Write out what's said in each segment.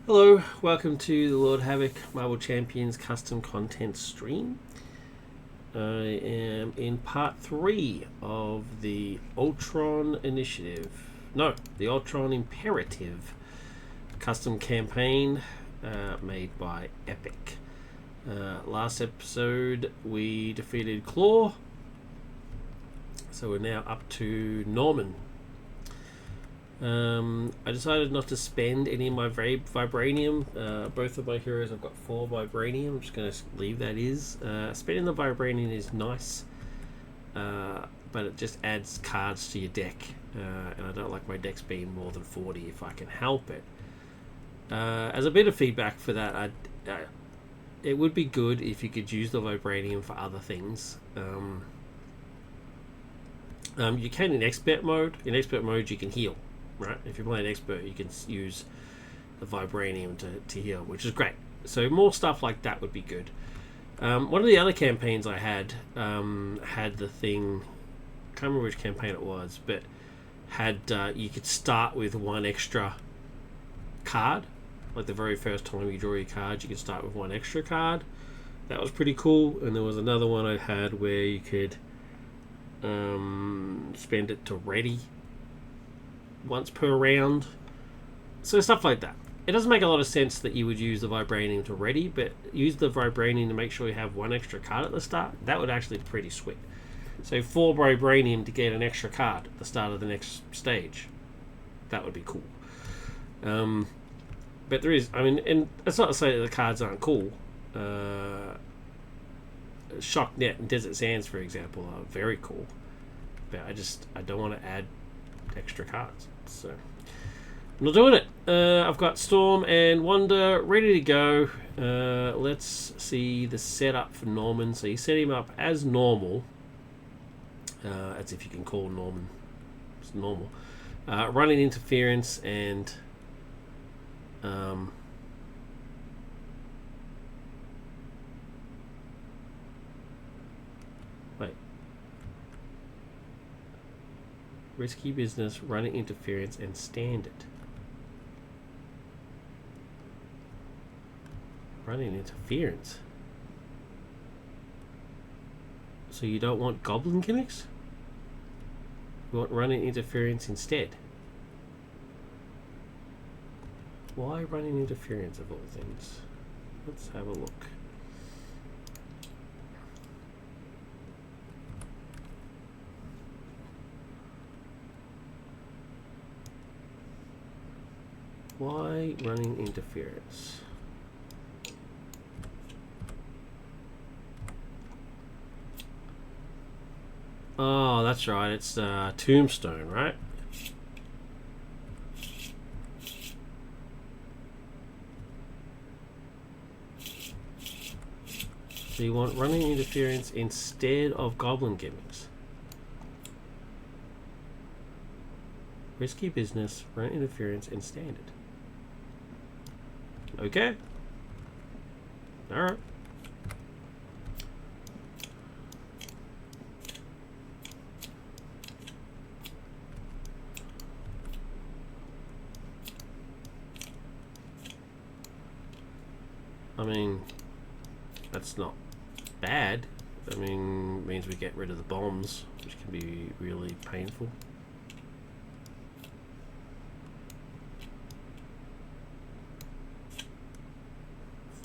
Hello, welcome to the Lord Havoc Marvel Champions custom content stream. I am in part 3 of the Ultron Initiative. No, the Ultron Imperative custom campaign made by Epic. Last episode we defeated Claw, so we're now up to Norman. I decided not to spend any of my vibranium. Both of my heroes, I've got 4 vibranium. I'm just going to leave that is. Spending the vibranium is nice, but it just adds cards to your deck, and I don't like my decks being more than 40 if I can help it. As a bit of feedback for that, it would be good if you could use the vibranium for other things. You can in expert mode. In expert mode you can heal. Right, if you're playing expert, you can use the vibranium to heal, which is great. So more stuff like that would be good. One of the other campaigns I had the thing. Can't remember which campaign it was, but had you could start with 1 extra card. Like the very first time you draw your cards, you could start with 1 extra card. That was pretty cool. And there was another one I had where you could spend it to ready once per round, so stuff like that. It doesn't make a lot of sense that you would use the vibranium to ready, but use the vibranium to make sure you have 1 extra card at the start. That would actually be pretty sweet. So 4 vibranium to get an extra card at the start of the next stage. That would be cool. But there is, I mean, and that's not to say that the cards aren't cool. Shock Net and Desert Sands, for example, are very cool, but I don't want to add extra cards, so I'm not doing it. I've got Storm and Wanda ready to go. Let's see the setup for Norman. So you set him up as normal, as if you can call Norman as normal. Running interference and risky business, running interference, and standard. Running interference. So you don't want Goblin gimmicks? You want running interference instead? Why running interference of all things? Let's have a look. Why running interference? Oh, that's right. It's Tombstone, right? So you want running interference instead of Goblin gimmicks. Risky business, run interference, and standard. Okay. Alright. I mean, that's not bad. I mean, it means we get rid of the bombs, which can be really painful.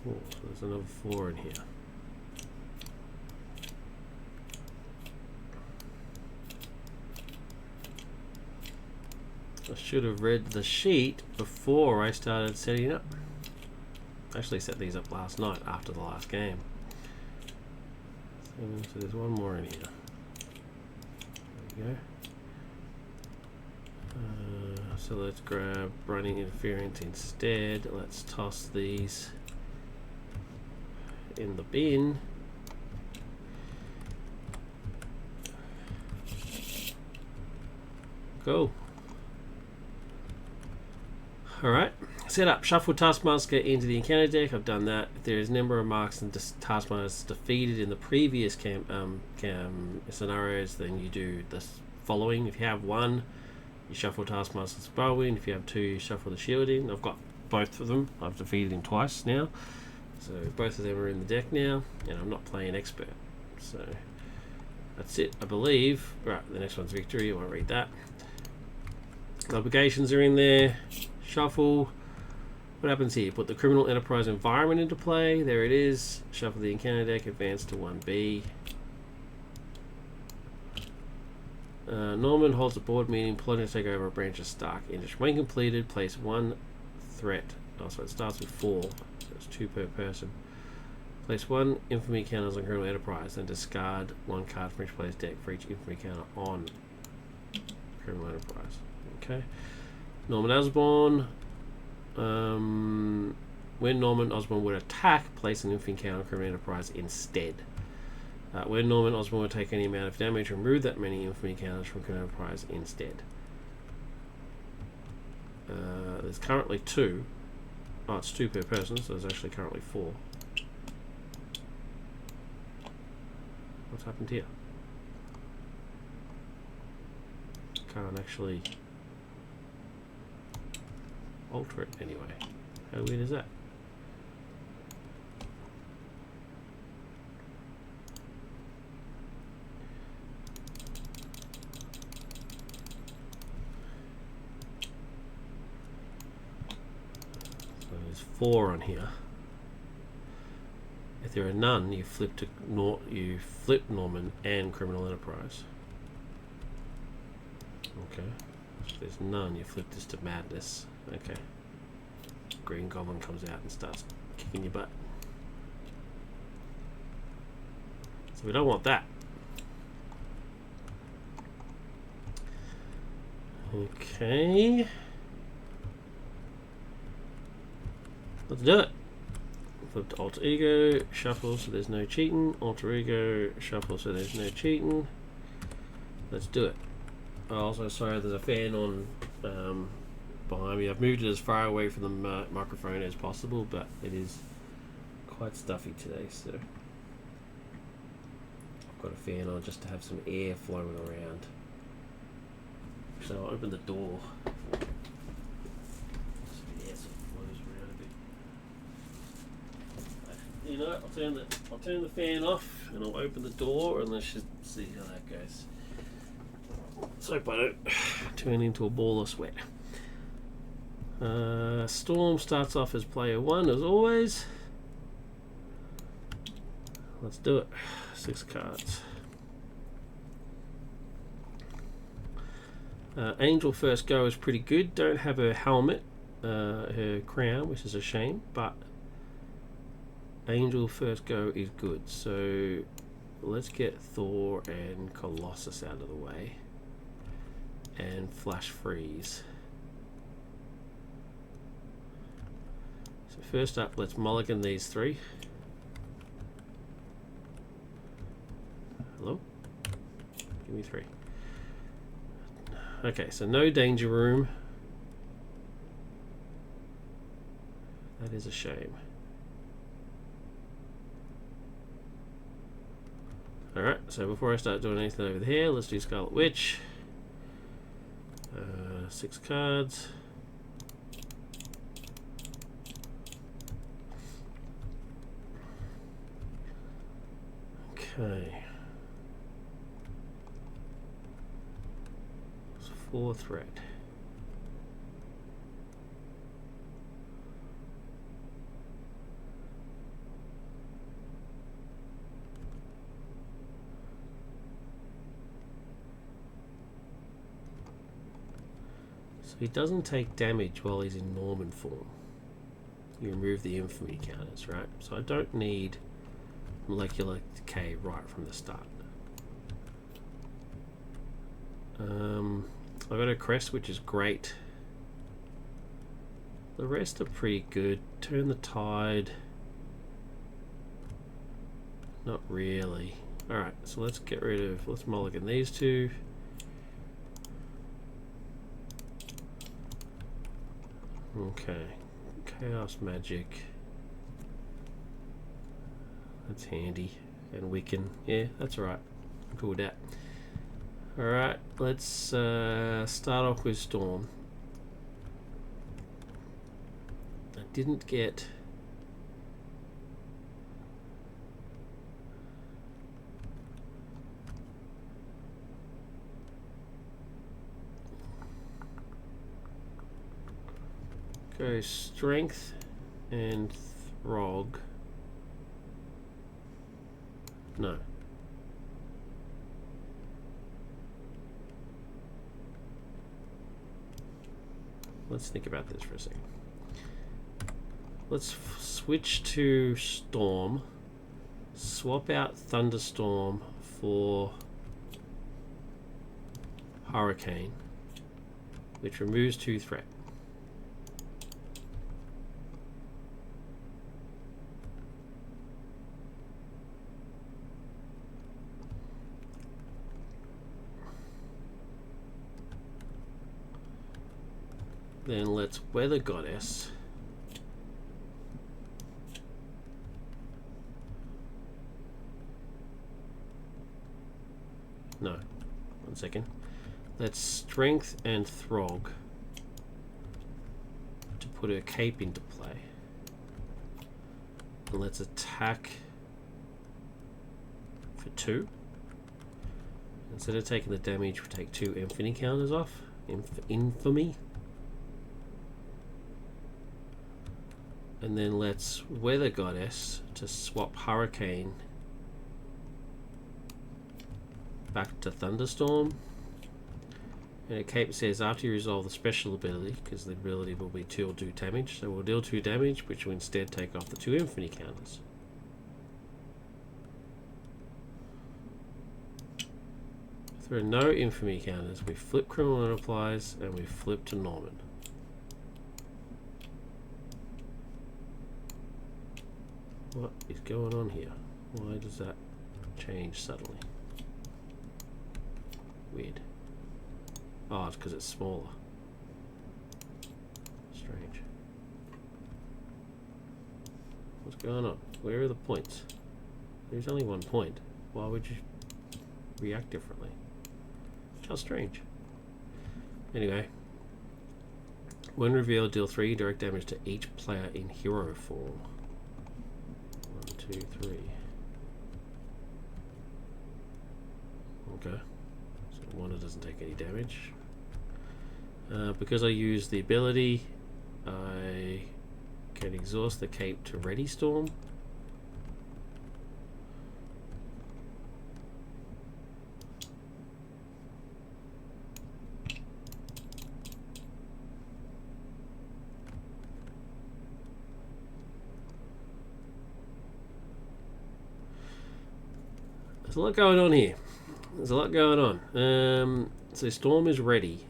So there's another 4 in here. I should have read the sheet before I started setting up. I actually set these up last night after the last game. So there's 1 more in here. There we go. So let's grab running interference instead. Let's toss these in the bin. Go. Alright, set up Shuffle Taskmaster into the encounter deck. I've done that. If there is a number of marks and Taskmasters defeated in the previous scenarios, then you do the following. If you have 1, you shuffle Taskmaster's bow in. If you have 2, you shuffle the shield in. I've got both of them. I've defeated him twice now. So both of them are in the deck now, and I'm not playing expert. So that's it, I believe. Right, the next one's victory. I won't read that. Obligations are in there. Shuffle. What happens here? Put the criminal enterprise environment into play. There it is. Shuffle the encounter deck. Advance to 1B. Norman holds a board meeting, plotting to take over a branch of Stark Industry. When completed, place one threat. Oh, so it starts with 4. So it's 2 per person. Place 1 infamy counters on criminal enterprise, then discard 1 card from each player's deck for each infamy counter on criminal enterprise. Okay. Norman Osborn. When Norman Osborn would attack, place an infamy counter on criminal enterprise instead. When Norman Osborn would take any amount of damage, remove that many infamy counters from criminal enterprise instead. There's currently 2. Oh, it's 2 per person, so there's actually currently 4. What's happened here? Can't actually alter it anyway. How weird is that? So there's 4 on here. If there are none, you flip to flip Norman and criminal enterprise. Okay. If there's none, you flip this to madness. Okay. Green Goblin comes out and starts kicking your butt. So we don't want that. Okay. Let's do it. Flip to alter ego, shuffle so there's no cheating, alter ego, shuffle so there's no cheating. Let's do it. Also, sorry, there's a fan on behind me. I've moved it as far away from the microphone as possible, but it is quite stuffy today, so I've got a fan on just to have some air flowing around. So I'll open the door. You know, I'll turn the fan off and I'll open the door and let's just see how that goes. Let's hope I don't turn into a ball of sweat. Storm starts off as player 1 as always. Let's do it. 6 cards. Angel first go is pretty good. Don't have her helmet, her crown, which is a shame, but Angel first go is good. So let's get Thor and Colossus out of the way and flash freeze. So first up, let's mulligan these 3. Hello? Give me 3. Okay, so no danger room. That is a shame. Alright, so before I start doing anything over here, let's do Scarlet Witch. 6 cards. Okay. It's 4 threat. So he doesn't take damage while he's in Norman form. You remove the infamy counters, right? So I don't need molecular decay right from the start. I've got a crest, which is great. The rest are pretty good. Turn the tide. Not really. Alright, so let's get rid of, let's mulligan these 2. Okay, Chaos Magic. That's handy. And Wiccan. Yeah, that's alright. I'm cool with that. Alright, let's start off with Storm. didn't get... Go strength and throg. No. Let's think about this for a second. Let's switch to Storm. Swap out Thunderstorm for Hurricane, which removes 2 threat. Then let's Weather Goddess. No, 1 second. Let's Strength and Throg to put her cape into play. And let's attack for 2. Instead of taking the damage, we take 2 Infinity counters off. Infamy. And then let's Weather Goddess to swap Hurricane back to Thunderstorm. And a cape says after you resolve the special ability, because the ability will be 2 or 2 damage, so we'll deal 2 damage, which will instead take off the 2 Infinity counters. If there are no Infamy counters, we flip Criminal Applies and we flip to Norman. What is going on here? Why does that change suddenly? Weird. Oh, it's because it's smaller. Strange. What's going on? Where are the points? There's only 1 point. Why would you react differently? How strange. Anyway. When revealed, deal 3 direct damage to each player in hero form. 1, 2, 3. Okay. So Wanda doesn't take any damage. Because I use the ability, I can exhaust the cape to Ready Storm. There's a lot going on here. There's a lot going on. So Storm is ready.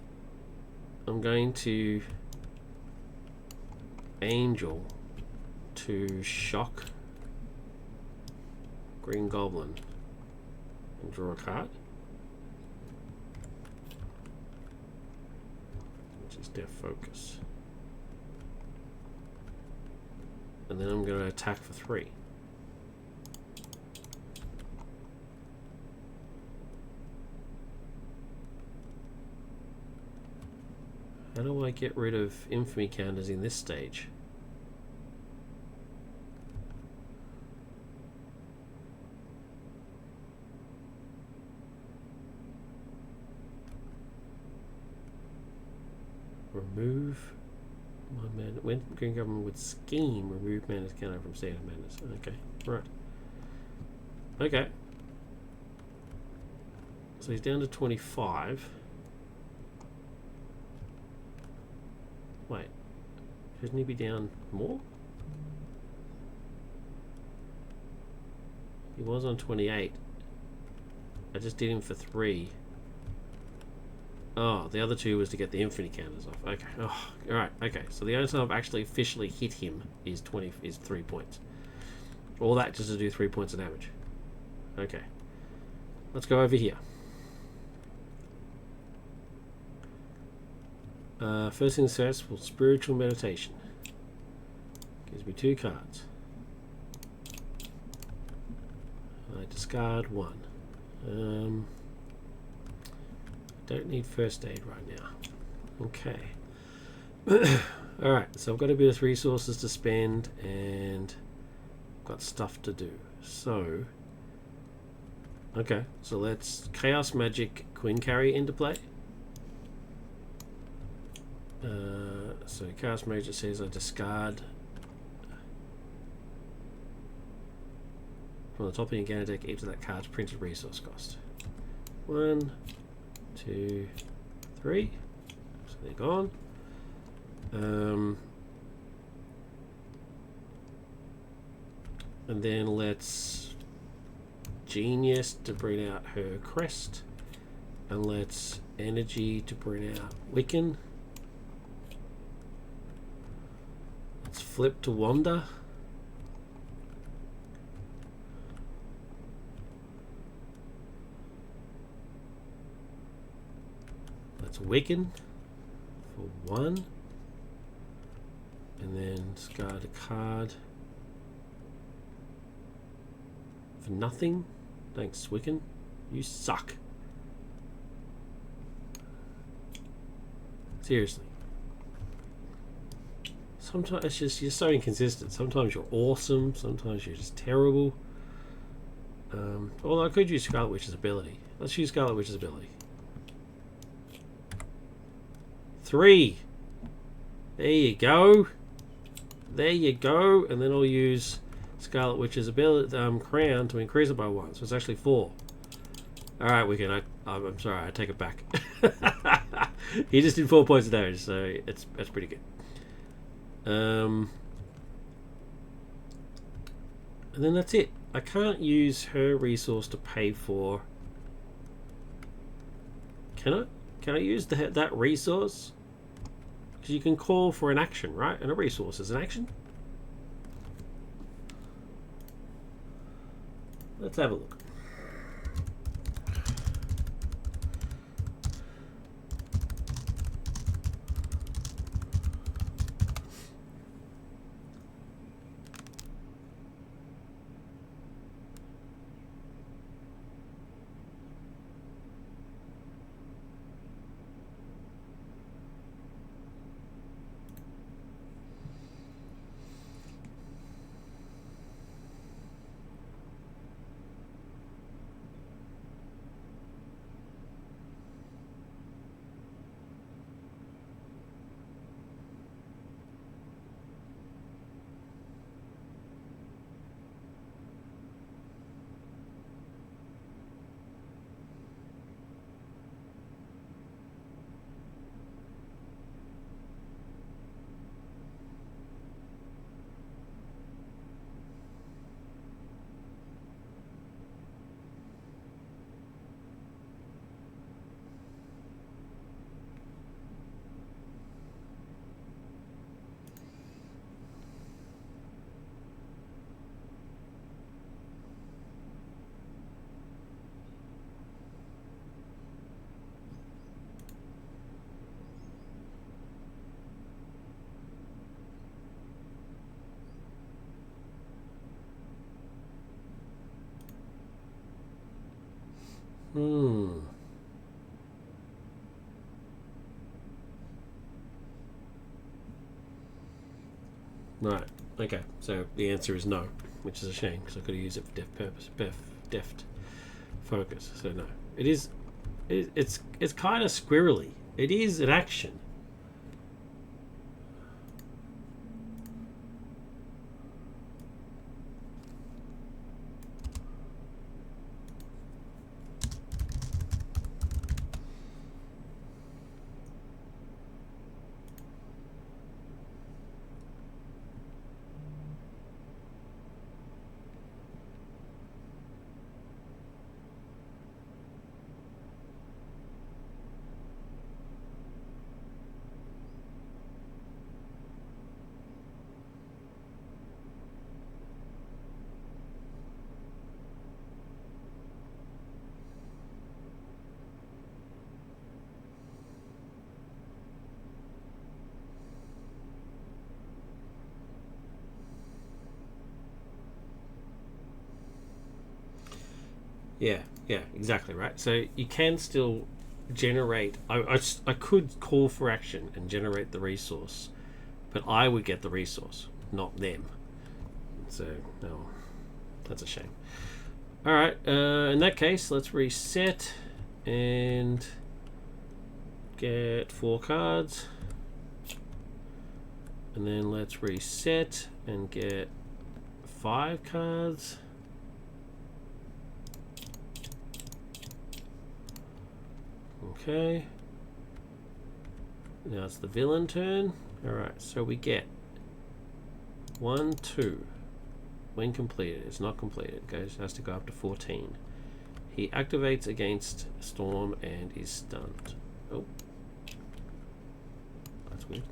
I'm going to Angel to shock Green Goblin and draw a card, which is their focus. And then I'm going to attack for 3. How do I get rid of infamy counters in this stage? Remove my mana. When Green Goblin would scheme, remove mana's counter from state of madness. Okay, right. Okay. So he's down to 25. Wait, shouldn't he be down more? He was on 28. I just did him for 3. Oh, the other 2 was to get the infinity counters off. Okay. Oh, all right. Okay. So the only time I've actually officially hit him is 3 points. All that just to do 3 points of damage. Okay. Let's go over here. First things first, well, spiritual meditation. Gives me 2 cards. I discard 1. Don't need first aid right now. Okay. Alright, so I've got a bit of resources to spend and got stuff to do. So, okay, so let's Chaos Magic Queen Carry into play. So Chaos Magic says I discard from the top of your game deck each of that card's printed resource cost. 1, 2, 3. So they're gone. And then let's Genius to bring out her crest, and let's Energy to bring out Wiccan. Let's flip to Wanda. Let's Wiccan for 1. And then discard a card for nothing. Thanks, Wiccan. You suck. Seriously. Sometimes it's just, you're so inconsistent. Sometimes you're awesome, sometimes you're just terrible. Although I could use Scarlet Witch's ability. Let's use Scarlet Witch's ability. 3. There you go. There you go. And then I'll use Scarlet Witch's ability, crown to increase it by 1. So it's actually 4. Alright, Wiccan, I'm sorry, I take it back. He just did 4 points of damage, so that's pretty good. And then that's it. I can't use her resource to pay for... Can I? Can I use that resource? Because you can call for an action, right? And a resource is an action. Let's have a look. Right. Okay. So the answer is no, which is a shame because I could have used it for deft purpose, deft focus. So no, it is. It's kind of squirrely. It is an action. Yeah, exactly right. So you can still generate. I could call for action and generate the resource, but I would get the resource, not them. So, no, that's a shame. Alright, in that case, let's reset and get 4 cards. And then let's reset and get 5 cards. Okay. Now it's the villain turn. Alright, so we get 1, 2. When completed, it's not completed. It has to go up to 14. He activates against Storm and is stunned. Oh. That's weird.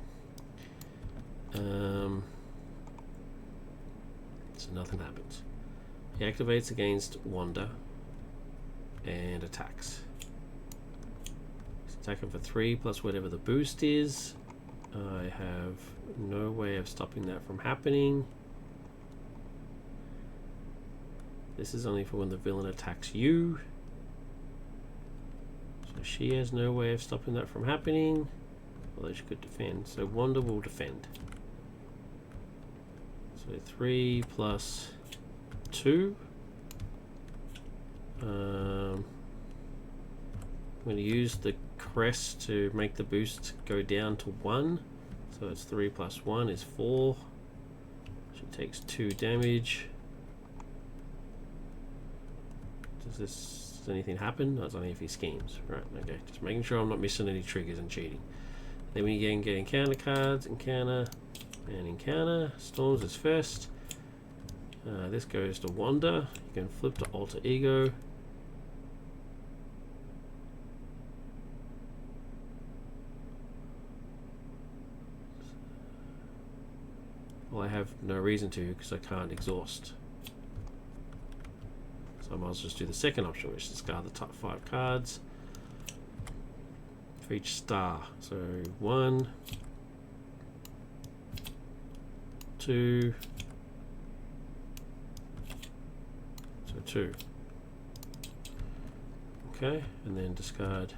So nothing happens. He activates against Wanda and attacks. He's attacking for 3 plus whatever the boost is. I have no way of stopping that from happening. This is only for when the villain attacks you. So she has no way of stopping that from happening. Although she could defend. So Wanda will defend. So 3 plus 2. I'm going to use the crest to make the boost go down to 1. So it's 3 plus 1 is 4. She takes 2 damage. Does anything happen? No, it's only if he schemes. Right, okay. Just making sure I'm not missing any triggers and cheating. Then we get encounter cards, encounter, and encounter. Storms is first. This goes to Wanda. You can flip to alter ego. Well, I have no reason to because I can't exhaust. So I might as well just do the second option, which is discard the top 5 cards for each star. So 1, 2, so 2. Okay, and then discard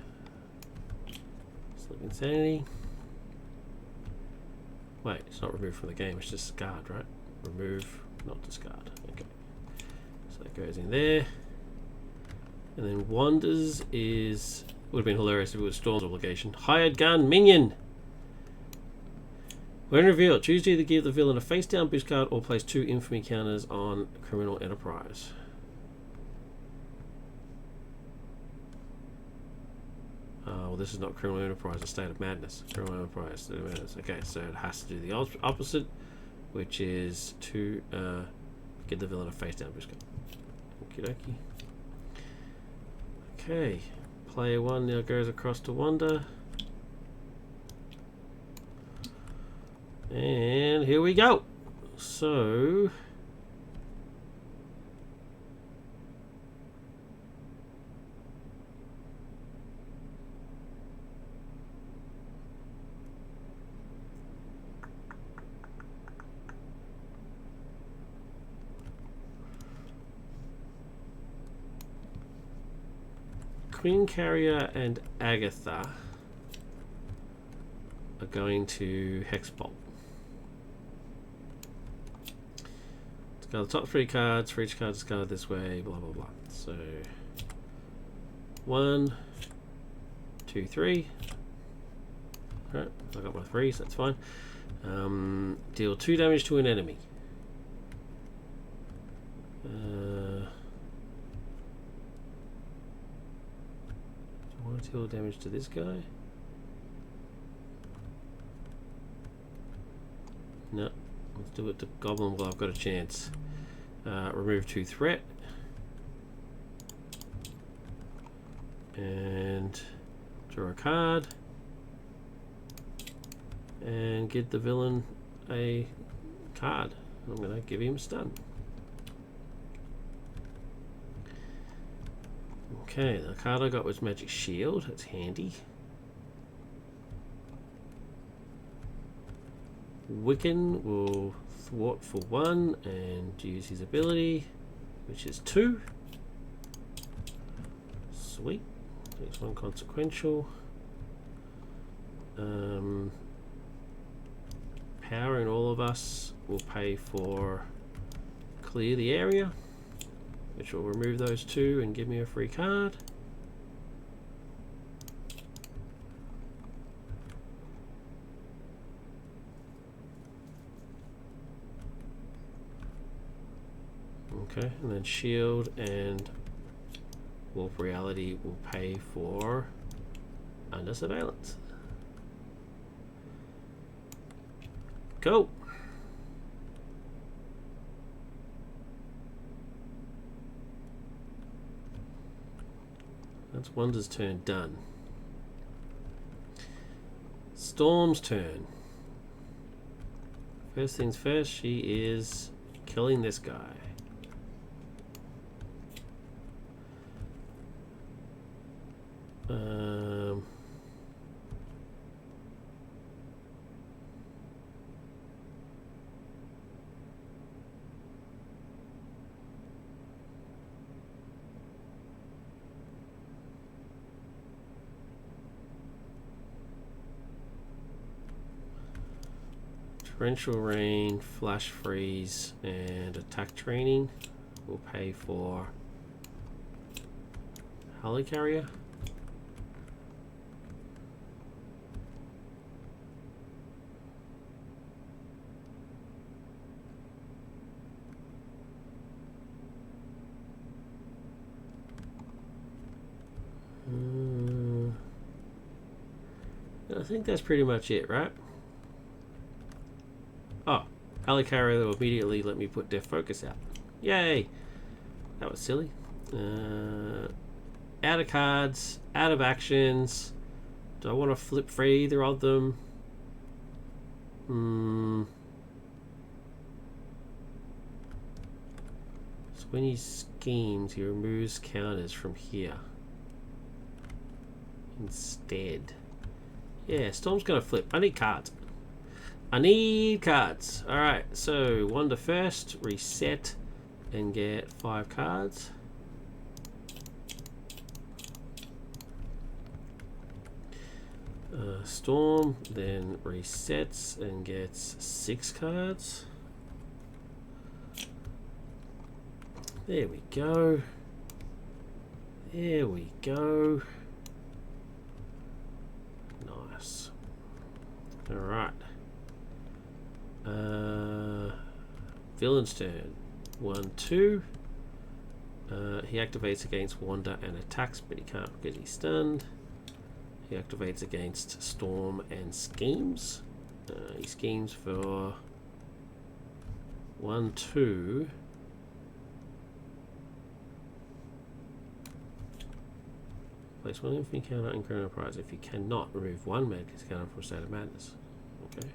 Slip Insanity. Wait, it's not removed from the game, it's just discard, right? Remove, not discard. Okay. So that goes in there. And then Wanda's is... would have been hilarious if it was Storm's obligation. Hired gun minion! When revealed, choose to either give the villain a face down boost card or place 2 infamy counters on Criminal Enterprise. Well, this is not Criminal Enterprise, it's State of Madness. Criminal Enterprise, State of Madness. Okay, so it has to do the opposite, which is to give the villain a face down boost card. Okie dokie. Okay, player 1 now goes across to Wanda. And here we go. So... Queen Carrier and Agatha are going to Hexbolt. Discard the top 3 cards. For each card discarded this way, blah blah blah. So 1, 2, 3. Alright, I got my 3s, that's fine. Deal 2 damage to an enemy. I want to deal damage to this guy. No, let's do it to Goblin while I've got a chance. Remove 2 threat. And draw a card. And give the villain a card. I'm going to give him stun. Okay, the card I got was Magic Shield. That's handy. Wiccan will thwart for 1 and use his ability, which is 2. Sweet. Next one, consequential. Power in all of us will pay for clear the area, which will remove those two and give me a free card. Okay, and then shield and warp reality will pay for under surveillance. Go. That's Wanda's turn done. Storm's turn. First things first, she is killing this guy. Torrential rain, flash freeze, and attack training will pay for helicarrier. I think that's pretty much it, right? Oh, helicarrier will immediately let me put Death Focus out. Yay! That was silly. Out of cards, out of actions. Do I want to flip for either of them? So when he schemes, he removes counters from here instead. Yeah, Storm's gonna flip. I need cards. I need cards. Alright, so Wanda first, reset, and get 5 cards. Storm then resets and gets 6 cards. There we go. There we go. Nice. Alright. Villain's turn. 1, 2. He activates against Wanda and attacks, but he can't because he's stunned. He activates against Storm and schemes. He schemes for 1, 2. Place 1 infinity counter and Chrono Prize. If you cannot, remove 1 Madness counter from State of Madness. Okay.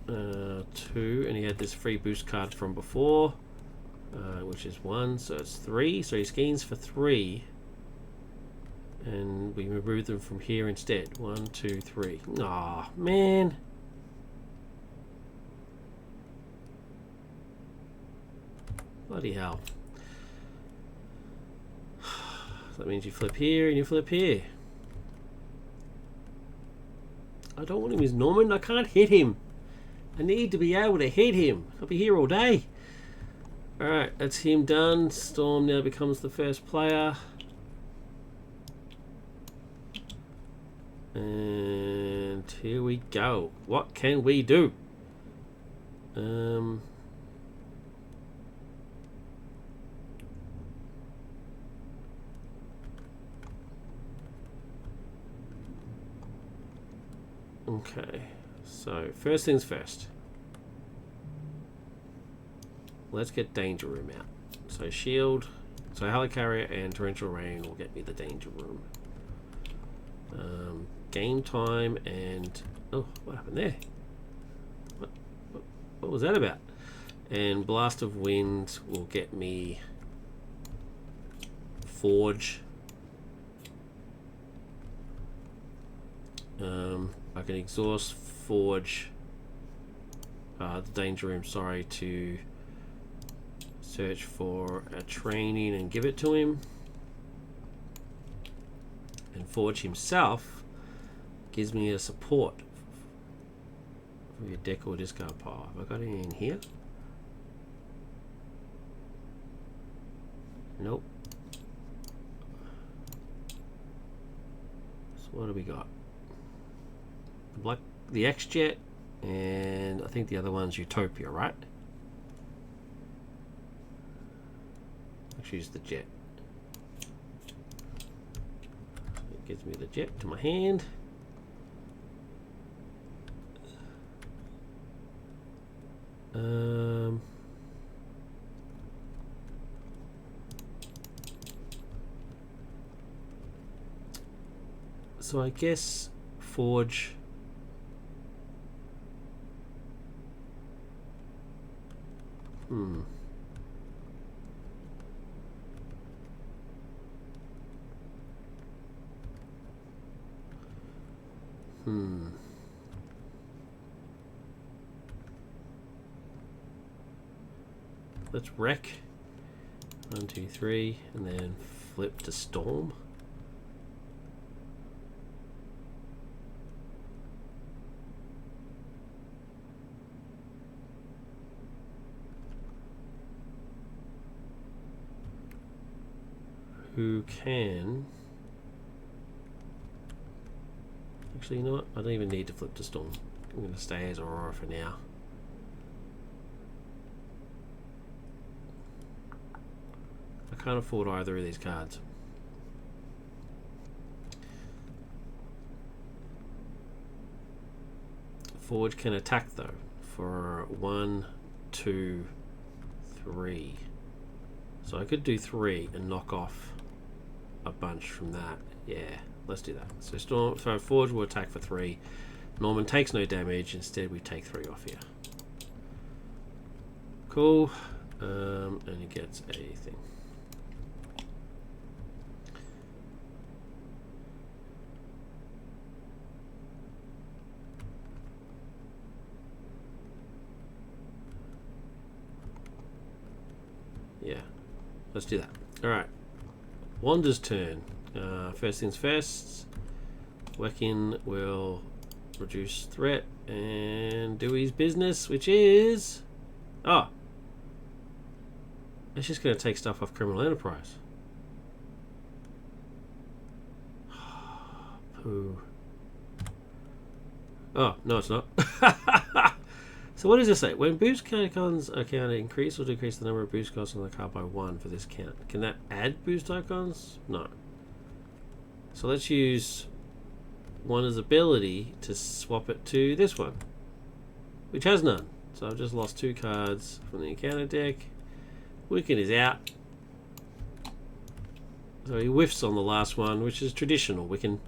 2, and he had this free boost card from before, which is 1, so it's 3. So he schemes for 3, and we remove them from here instead. 1, 2, 3. Aw, man. Bloody hell. That means you flip here and you flip here. I don't want him as Norman. I can't hit him. I need to be able to hit him. I'll be here all day. Alright, that's him done. Storm now becomes the first player. And here we go. What can we do? Okay, so first things first. Let's get Danger Room out. So shield, so helicarrier and torrential rain will get me the Danger Room. Game time and oh, what happened there? What was that about? And blast of wind will get me Forge. I can exhaust Forge, the Danger Room, sorry, to search for a training and give it to him. and Forge himself gives me a support for your deck or discard pile. Have I got any in here? Nope. So what do we got? The X-Jet, and I think the other one's Utopia, right? Let's use the Jet. It gives me the Jet to my hand. So I guess Forge. Let's wreck. 1, 2, 3, and then flip to Storm. Who can... Actually, you know what? I don't even need to flip to Storm. I'm going to stay as Aurora for now. I can't afford either of these cards. Forge can attack though for 1, 2, 3. So I could do 3 and knock off a bunch from that. Yeah, let's do that. So Forge will attack for 3. Norman takes no damage. Instead, we take 3 off here. Cool. And he gets a thing. Yeah, let's do that. Alright, Wanda's turn. First things first, Wekin will reduce threat and do his business, which is... Oh! It's just going to take stuff off Criminal Enterprise. Pooh. Oh, no it's not. So what does this say? When boost icons are counted, increase or decrease the number of boost icons on the card by 1 for this count. Can that add boost icons? No. So let's use Wanda's ability to swap it to this one, which has none. So I've just lost 2 cards from the encounter deck. Wicked is out. So he whiffs on the last one, which is traditional Wiccan.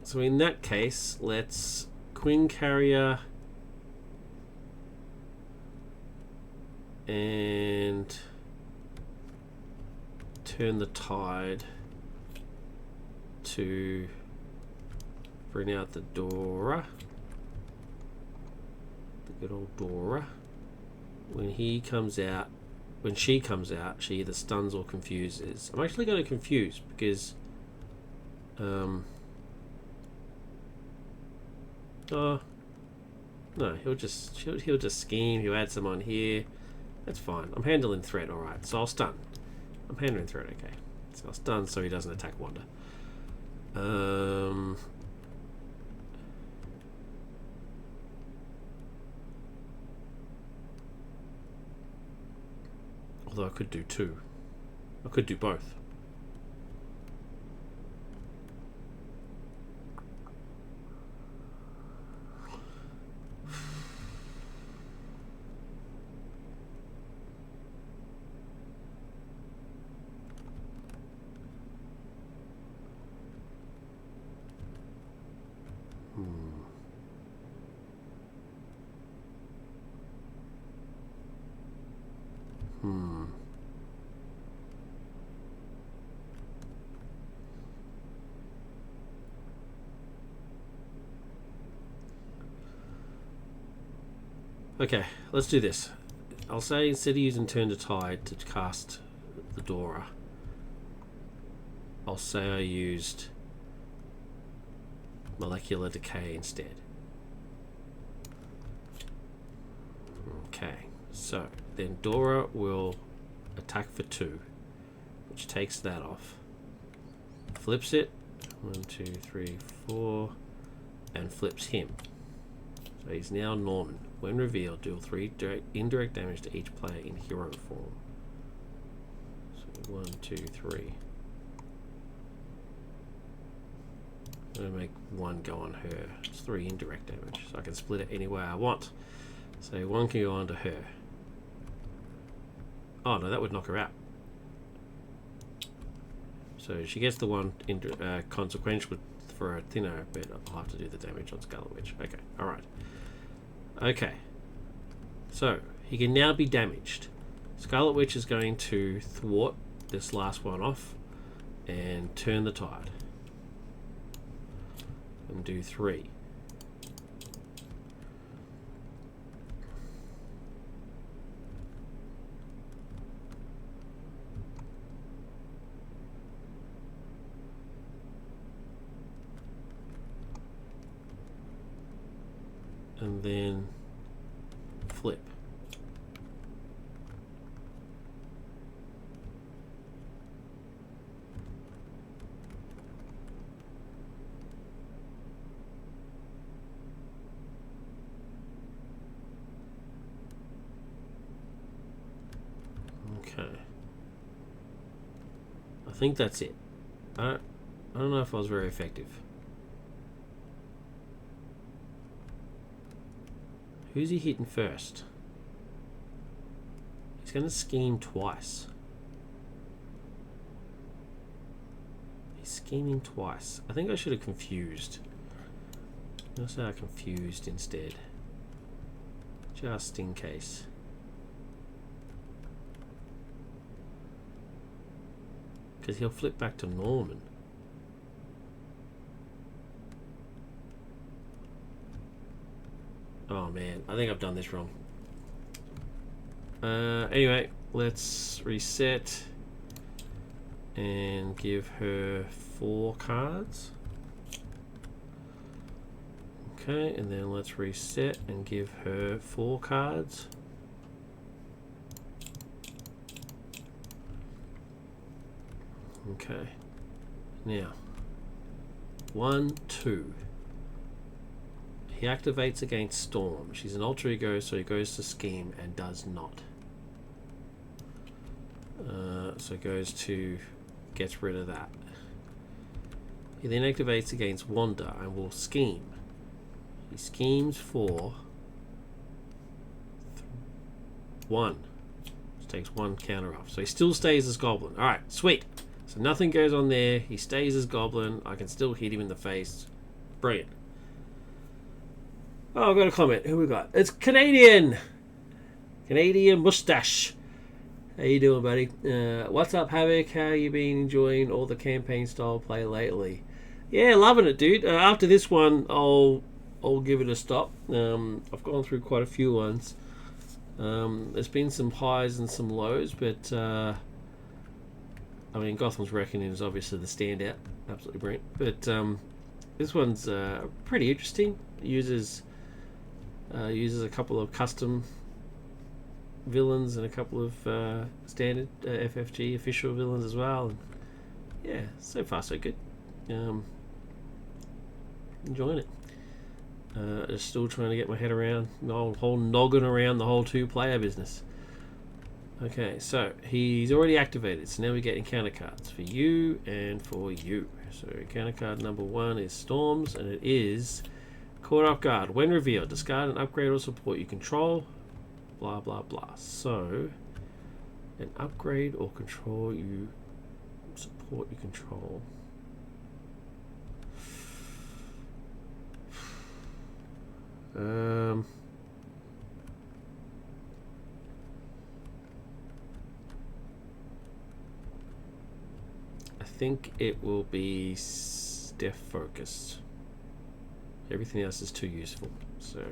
So in that case, let's Queen Carrier and turn the tide to bring out the Dora. The good old Dora. When he comes out, when she comes out, she either stuns or confuses. I'm actually going to confuse because oh no, he'll just scheme. He'll add some on here. That's fine. I'm handling threat all right. So I'll stun. I'm handling threat okay. So I'll stun so he doesn't attack Wanda. Although I could do 2. I could do both. Okay, let's do this. I'll say instead of using Turn to Tide to cast the Dora, I'll say I used molecular decay instead. Okay, so then Dora will attack for 2, which takes that off. Flips it, 1, 2, 3, 4, and flips him. So he's now Norman. When revealed, deal 3 indirect damage to each player in hero form. So 1, 2, 3. I'm going to make 1 go on her. It's 3 indirect damage, so I can split it any way I want. So 1 can go onto her. Oh no, that would knock her out. So she gets the 1 consequential for a thinner, but I'll have to do the damage on Scarlet Witch. Okay, alright. Okay. So, he can now be damaged. Scarlet Witch is going to thwart this last one off and turn the tide. And do 3. And then flip. Okay. I think that's it. I don't know if I was very effective. Who's he hitting first? He's going to scheme twice. He's scheming twice. I think I should have confused. I'll say I confused instead. Just in case. Because he'll flip back to Norman. Oh man, I think I've done this wrong. Anyway, let's reset and give her 4 cards. Okay, and then let's reset and give her 4 cards. Okay, now 1, 2. He activates against Storm. She's an alter ego, so he goes to scheme and does not. So goes to gets rid of that. He then activates against Wanda and will scheme. He schemes for 1. Which takes 1 counter off. So he still stays as Goblin. Alright, sweet. So nothing goes on there. He stays as Goblin. I can still hit him in the face. Brilliant. Oh, I've got a comment. Who we got? It's Canadian Mustache. How you doing, buddy? What's up, Havoc? How you been enjoying all the campaign style play lately? Yeah, loving it, dude. After this one, I'll give it a stop. I've gone through quite a few ones. There's been some highs and some lows, but I mean, Gotham's Reckoning is obviously the standout. Absolutely brilliant. But this one's pretty interesting. It uses a couple of custom villains and a couple of standard FFG official villains as well. And yeah, so far so good. Enjoying it. Just still trying to get my head around the whole noggin around the whole 2-player business. Okay, so he's already activated, so now we get encounter cards for you and for you. So encounter card number 1 is Storms, and it is Caught Off Guard. When revealed, discard an upgrade or support you control. Blah blah blah. So an upgrade or control you support you control. I think it will be Steph focused. Everything else is too useful. So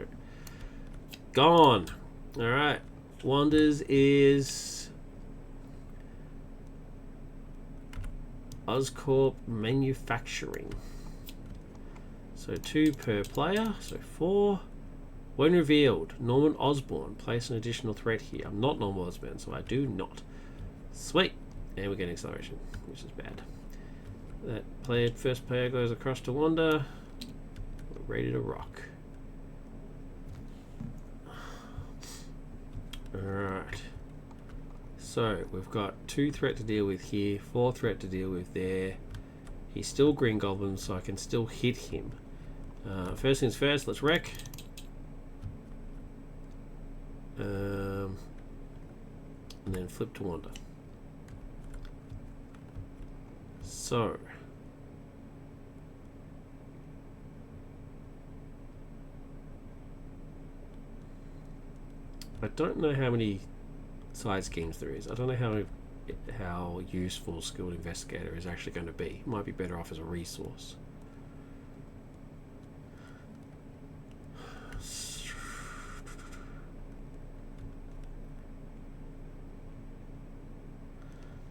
gone. Alright. Wanda's is Oscorp Manufacturing. So 2 per player, so 4. When revealed, Norman Osborn. Place an additional threat here. I'm not Norman Osborn, so I do not. Sweet. And we're getting acceleration, which is bad. That first player goes across to Wanda. We're ready to rock. Alright. So, we've got 2 threat to deal with here, 4 threat to deal with there. He's still Green Goblin, so I can still hit him. First things first, let's wreck. And then flip to Wanda. So. I don't know how many side schemes there is. I don't know how useful Skilled Investigator is actually going to be. It might be better off as a resource.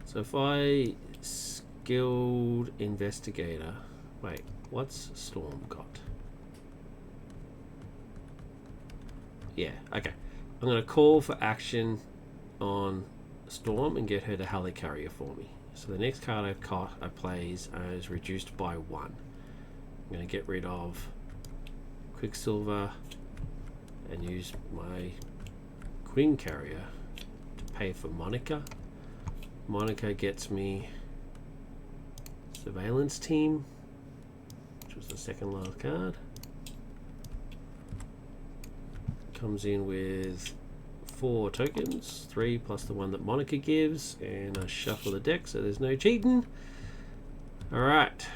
So if I Skilled Investigator... Wait, what's Storm got? Yeah, okay. I'm going to call for action on Storm and get her to helicarrier for me. So the next card I plays is reduced by 1. I'm going to get rid of Quicksilver and use my Queen Carrier to pay for Monica. Monica gets me Surveillance Team, which was the second last card. Comes in with 4 tokens, 3 plus the one that Monica gives, and I shuffle the deck so there's no cheating. Alright.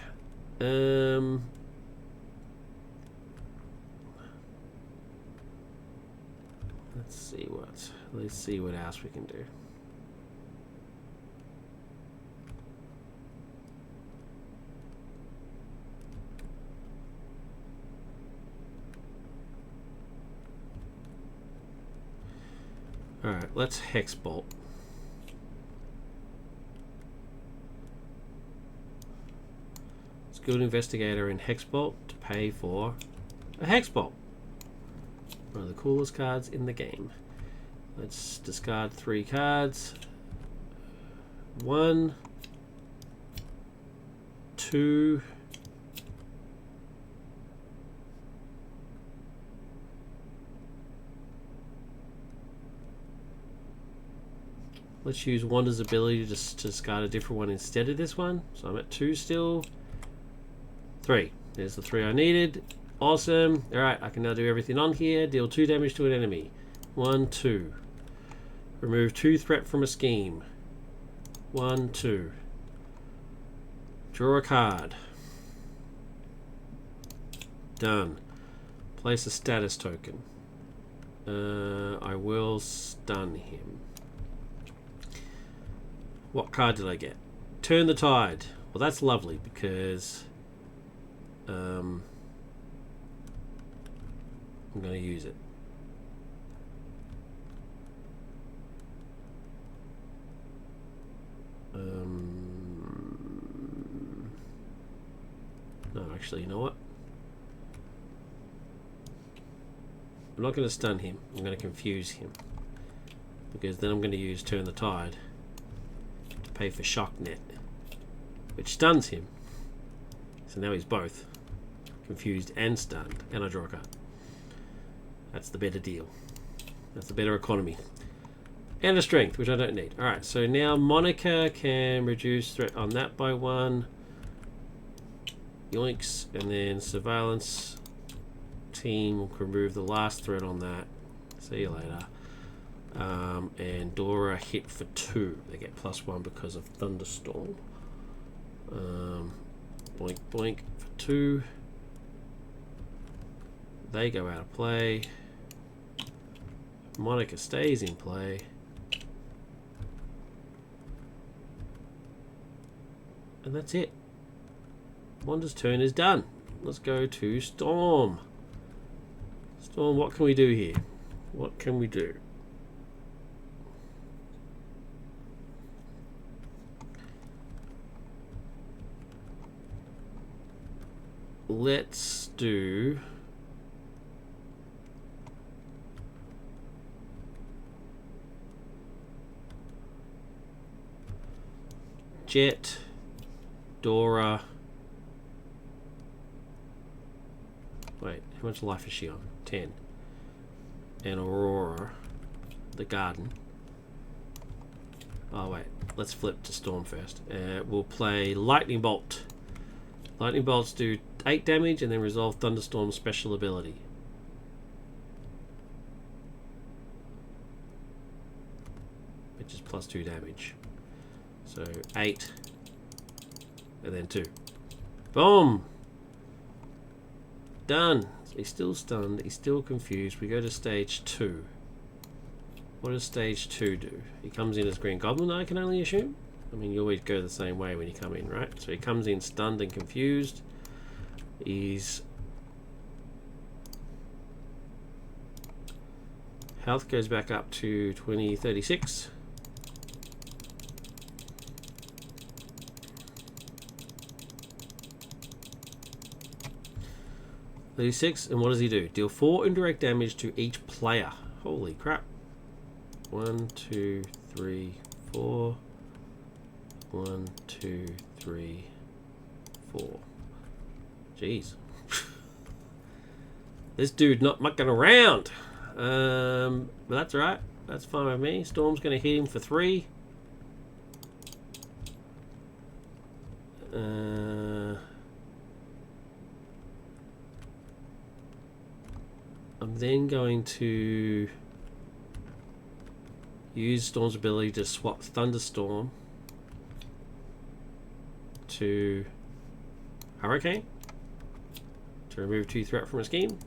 Let's see what else we can do. Alright, let's Hex Bolt. Skilled Investigator and Hex Bolt to pay for a Hex Bolt. One of the coolest cards in the game. Let's discard 3 cards. 1, 2, let's use Wanda's ability to discard a different one instead of this one. So I'm at 2 still. 3. There's the 3 I needed. Awesome. Alright, I can now do everything on here. Deal 2 damage to an enemy. 1, 2. Remove 2 threat from a scheme. 1, 2. Draw a card. Done. Place a status token. I will stun him. What card did I get? Turn the Tide. Well, that's lovely because I'm going to use it. No, actually, you know what? I'm not going to stun him. I'm going to confuse him. Because then I'm going to use Turn the Tide to pay for Shock Net, which stuns him. So now he's both confused and stunned, and I draw a card. That's the better deal. That's the better economy. And a strength, which I don't need. Alright, so now Monica can reduce threat on that by 1. Yoinks, and then Surveillance Team can remove the last threat on that. See you later. And Dora hit for 2. They get +1 because of Thunderstorm. Boink boink for 2. They go out of play. Monica stays in play. And that's it. Wanda's turn is done. Let's go to Storm. Storm, what can we do here? What can we do? let's do Jet, Dora. Wait, how much life is she on? 10. And Aurora, the garden. Oh wait, let's flip to Storm first. We'll play Lightning Bolt. Lightning Bolts do 8 damage and then resolve Thunderstorm's special ability. Which is plus 2 damage. So 8 and then 2. Boom! Done. He's still stunned. He's still confused. We go to stage 2. What does stage 2 do? He comes in as Green Goblin, I can only assume. I mean, you always go the same way when you come in, right? So he comes in stunned and confused. His health goes back up to 2036. And what does he do? Deal 4 indirect damage to each player. Holy crap. 1, 2, 3, 4. 1, 2, 3, 4. Jeez. This dude not mucking around. But that's alright. That's fine with me. Storm's going to hit him for 3. I'm then going to use Storm's ability to swap Thunderstorm to Hurricane to remove 2 threat from a scheme.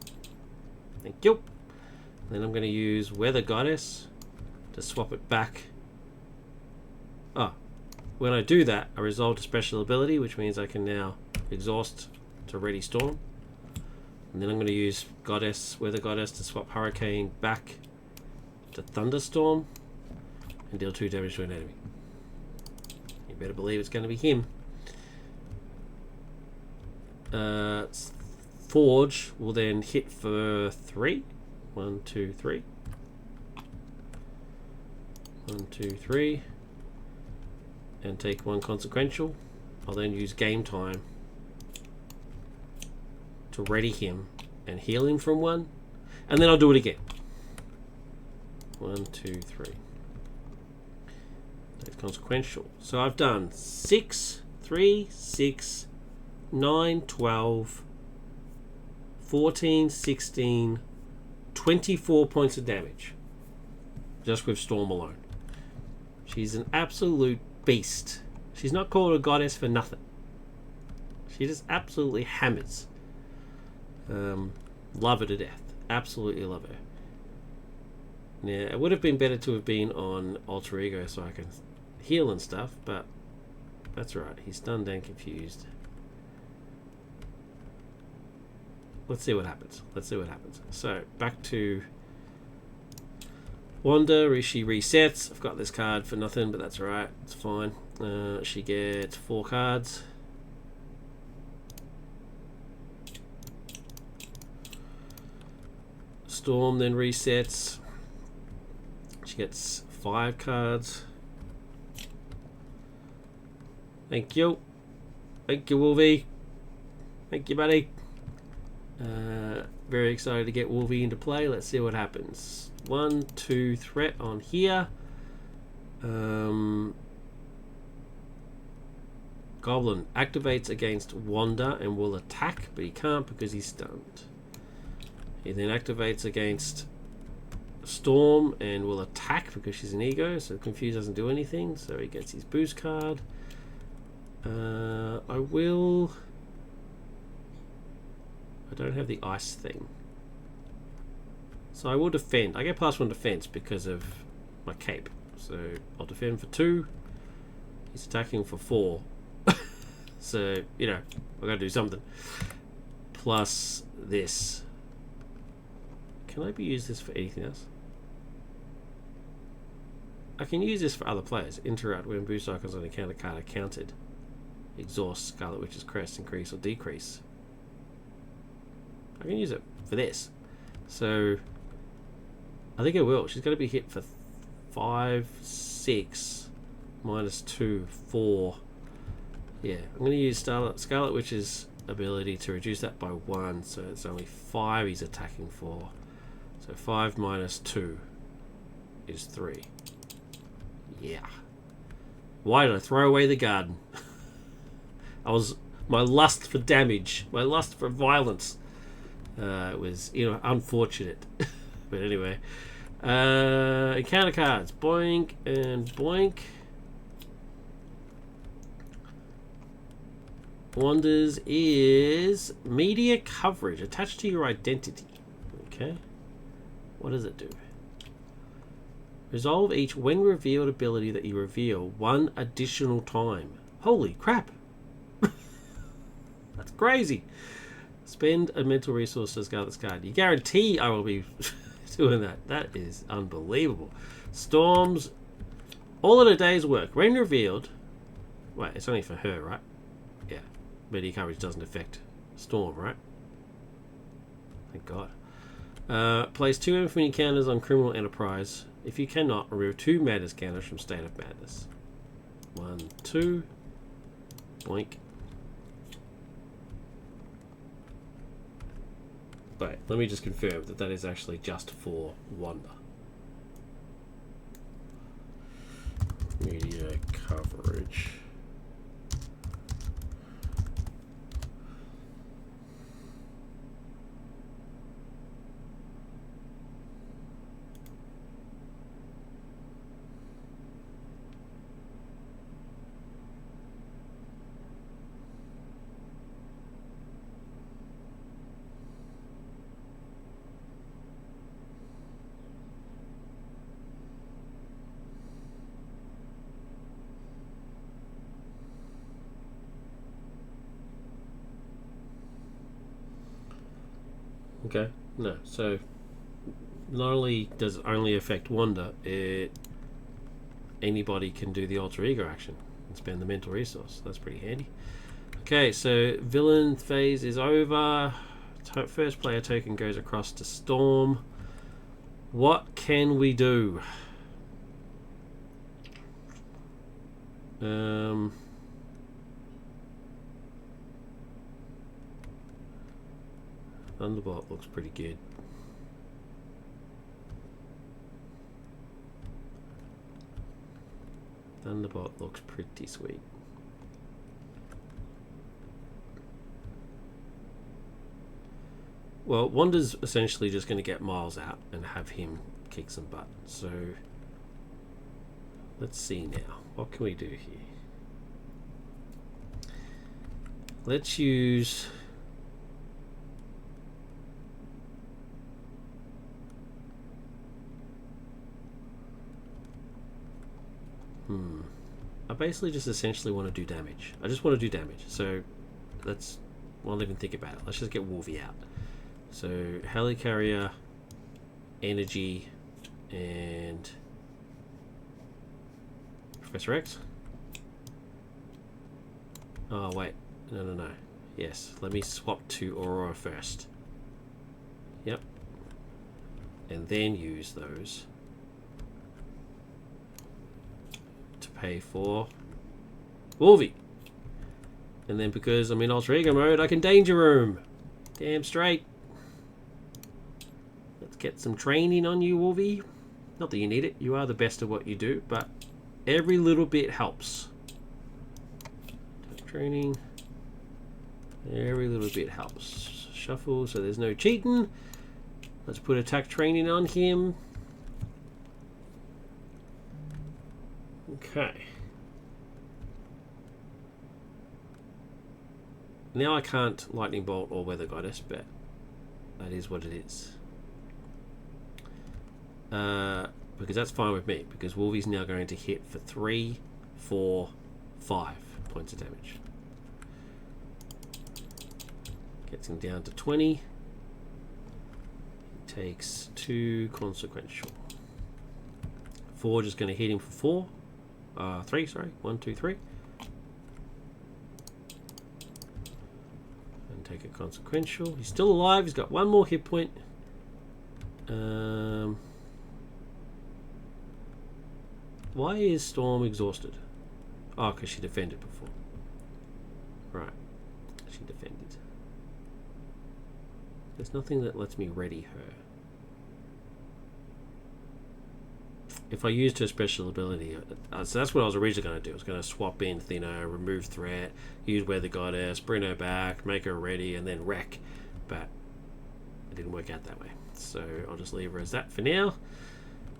Thank you. Then I'm going to use Weather Goddess to swap it back. Oh, when I do that, I resolve a special ability, which means I can now exhaust to ready Storm. And then I'm going to use Weather Goddess to swap Hurricane back to Thunderstorm and deal 2 damage to an enemy. You better believe it's going to be him. Forge will then hit for 3. 1, 2, 3. 1, 2, 3. And take 1 consequential. I'll then use Game Time to ready him and heal him from 1. And then I'll do it again. 1, 2, 3. That's consequential. So I've done 6, 3, 6, 9, 12, 14, 16, 24 points of damage. Just with Storm alone. She's an absolute beast. She's not called a goddess for nothing. She just absolutely hammers. Love her to death. Absolutely love her. Now, it would have been better to have been on Alter Ego so I can heal and stuff, but that's right. He's stunned and confused. Let's see what happens. Let's see what happens. So, back to Wanda. She resets. I've got this card for nothing, but that's alright. It's fine. She gets 4 cards. Storm then resets. She gets 5 cards. Thank you. Thank you, Wolvie. Thank you, buddy. Very excited to get Wolvie into play. Let's see what happens. 1, 2 threat on here. Goblin activates against Wanda and will attack, but he can't because he's stunned. He then activates against Storm and will attack because she's an ego, so Confuse doesn't do anything, so he gets his boost card. I don't have the ice thing. So I will defend. I get +1 defense because of my cape. So I'll defend for 2. He's attacking for 4. So, you know, I've got to do something. Plus this. Can I use this for anything else? I can use this for other players. Interrupt when boost icons on the counter card are counted. Exhaust, Scarlet Witch's Crest, increase or decrease. I can use it for this. So I think it will. She's going to be hit for 5, 6, -2, 4. Yeah, I'm going to use Scarlet Witch's ability to reduce that by 1, so it's only 5 he's attacking for. So 5 -2 is 3. Yeah. Why did I throw away the garden? My lust for damage, my lust for violence, was, unfortunate. But anyway, encounter cards, boink and boink. Wonders is media coverage attached to your identity. Okay, what does it do? Resolve each when revealed ability that you reveal 1 additional time. Holy crap! That's crazy. Spend a mental resource to discard this card. You guarantee I will be doing that. That is unbelievable. Storms. All of a day's work. When revealed. Wait, it's only for her, right? Yeah. Media coverage doesn't affect Storm, right? Thank God. Place 2 infinity counters on Criminal Enterprise. If you cannot, remove 2 Madness counters from State of Madness. 1, 2. Boink. Wait, let me just confirm that is actually just for Wanda. Media coverage. Okay, no, so not only does it only affect Wanda, anybody can do the alter ego action and spend the mental resource. That's pretty handy. Okay, so villain phase is over. First player token goes across to Storm. What can we do? Thunderbolt looks pretty good. Thunderbolt looks pretty sweet. Well, Wanda's essentially just going to get Miles out and have him kick some butt. So let's see now. What can we do here? Let's use... I basically just essentially want to do damage. I just want to do damage. So let's... won't even think about it. Let's just get Wolvie out. So Helicarrier, Energy, and Professor X. Oh wait, no. Yes, let me swap to Aurora first. Yep. And then use those to pay for Wolvie. And then because I'm in Alter Ego mode, I can Danger Room. Damn straight. Let's get some training on you, Wolvie. Not that you need it. You are the best at what you do, but every little bit helps. Training. Every little bit helps. Shuffle, so there's no cheating. Let's put attack training on him. Okay. Now I can't Lightning Bolt or Weather Goddess, but that is what it is. Because that's fine with me, because Wolvie's now going to hit for 3, 4, 5 points of damage. Gets him down to 20. He takes 2 consequential. 4 just going to hit him for 3, sorry. 1, 2, 3. take a consequential. He's still alive. He's got one more hit point. Why is Storm exhausted? Oh, because she defended before. Right. She defended. There's nothing that lets me ready her. If I used her special ability, so that's what I was originally going to do. I was going to swap in Thinner, remove threat, use Weather Goddess, bring her back, make her ready, and then wreck. But it didn't work out that way. So I'll just leave her as that for now.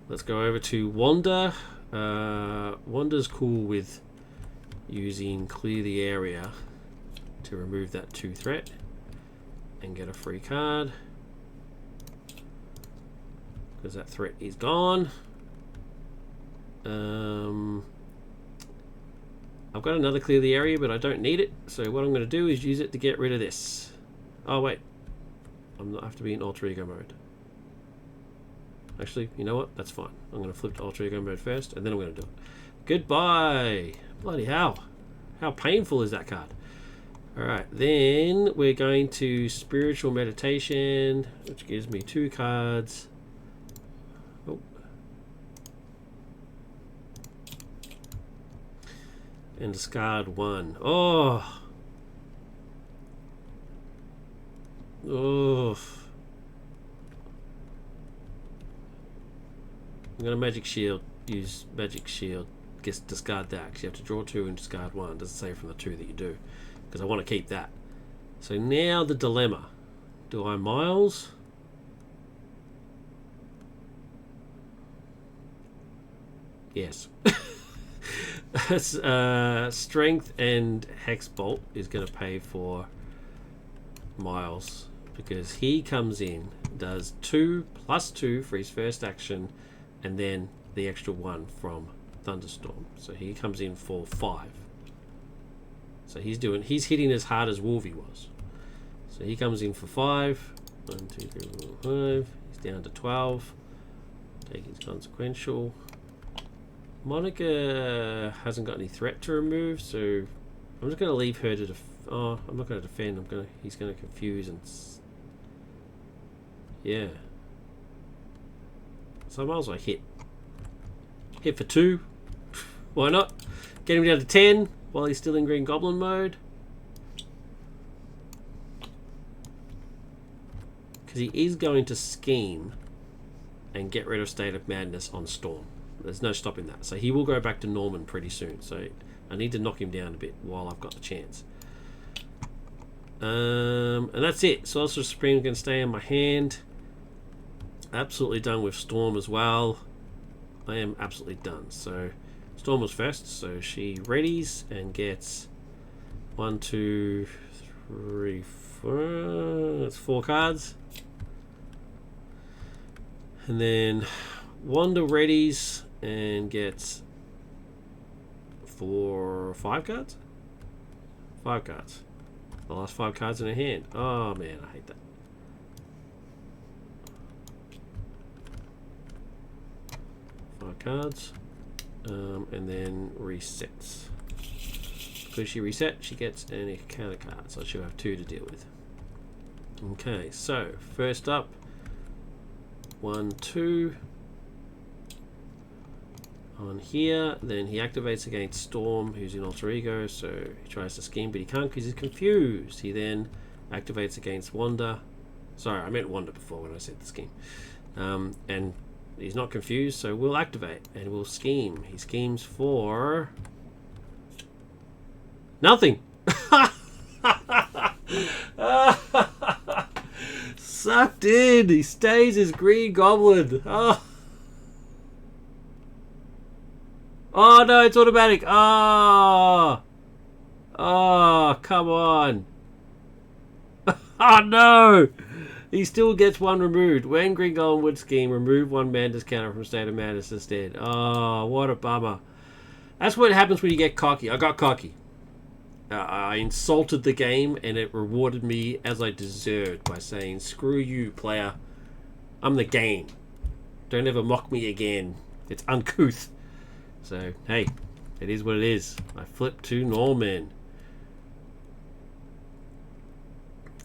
Let's go over to Wanda. Wanda's cool with using Clear the Area to remove that 2 threat and get a free card. Because that threat is gone. I've got another Clear the Area, but I don't need it. So what I'm going to do is use it to get rid of this. Oh wait, I have to be in Alter Ego mode. Actually, you know what? That's fine. I'm going to flip to Alter Ego mode first, and then I'm going to do it. Goodbye. Bloody hell! How painful is that card? All right, then we're going to Spiritual Meditation, which gives me 2 cards. Oh. And discard 1. Oh. Oh. I'm going to Magic Shield. Use Magic Shield. Guess discard that, because you have to draw 2 and discard 1. It doesn't say from the 2 that you do, because I want to keep that. So now the dilemma. Do I Miles? Yes. Strength and Hex Bolt is going to pay for Miles, because he comes in, does 2+2 for his first action, and then the extra 1 from Thunderstorm. So he comes in for 5. So he's hitting as hard as Wolvie was. So he comes in for 5. 1, 2, 3, 4, 5. He's down to 12. Take his consequential. Monica hasn't got any threat to remove, so I'm just going to leave her to oh, I'm not going to defend. He's going to confuse and yeah. So I might as well hit for 2. Why not? Get him down to 10 while he's still in Green Goblin mode. Because he is going to scheme and get rid of State of Madness on Storm. There's no stopping that. So he will go back to Norman pretty soon. So I need to knock him down a bit while I've got the chance. And that's it. Sorcerer Supreme can stay in my hand. Absolutely done with Storm as well. I am absolutely done. So Storm was first, so she readies and gets 1, 2, 3, 4. That's 4 cards. And then Wanda readies and gets 5 cards? 5 cards. The last 5 cards in her hand. Oh man, I hate that. Cards, and then resets. Because she reset, she gets any counter card, so she'll have 2 to deal with. Okay, so first up, 1, 2 on here. Then he activates against Storm, who's in Alter Ego, so he tries to scheme, but he can't because he's confused. He then activates against Wanda. Sorry, I meant Wanda before when I said the scheme. And he's not confused, so we'll activate and we'll scheme. He schemes for nothing. Sucked in. He stays as Green Goblin. Oh no, it's automatic. Oh, come on. Oh no. He still gets 1 removed. When Green Goblin would scheme, remove 1 Madness counter from State of Madness instead. Oh, what a bummer. That's what happens when you get cocky. I got cocky. I insulted the game, and it rewarded me as I deserved by saying, screw you, player. I'm the game. Don't ever mock me again. It's uncouth. So, hey, it is what it is. I flipped to Norman.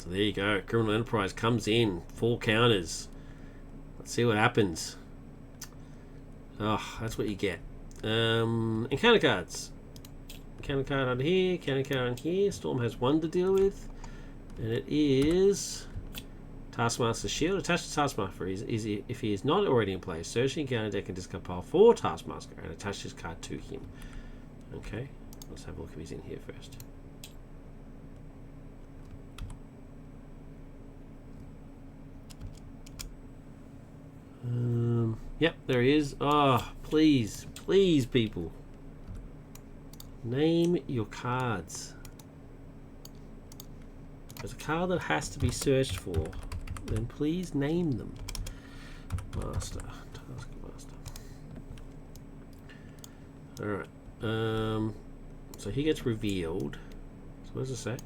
So there you go. Criminal Enterprise comes in. 4 counters. Let's see what happens. Oh, that's what you get. Encounter cards. Encounter card on here. Encounter card on here. Storm has 1 to deal with. And it is Taskmaster Shield. Attach to Taskmaster if he is not already in play. Search the encounter deck and discard pile for Taskmaster and attach this card to him. Okay. Let's have a look if he's in here first. Yep, there he is. Oh, please, please, people. Name your cards. There's a card that has to be searched for. Then please name them. Master. Taskmaster. Alright. So he gets revealed. So what does it say?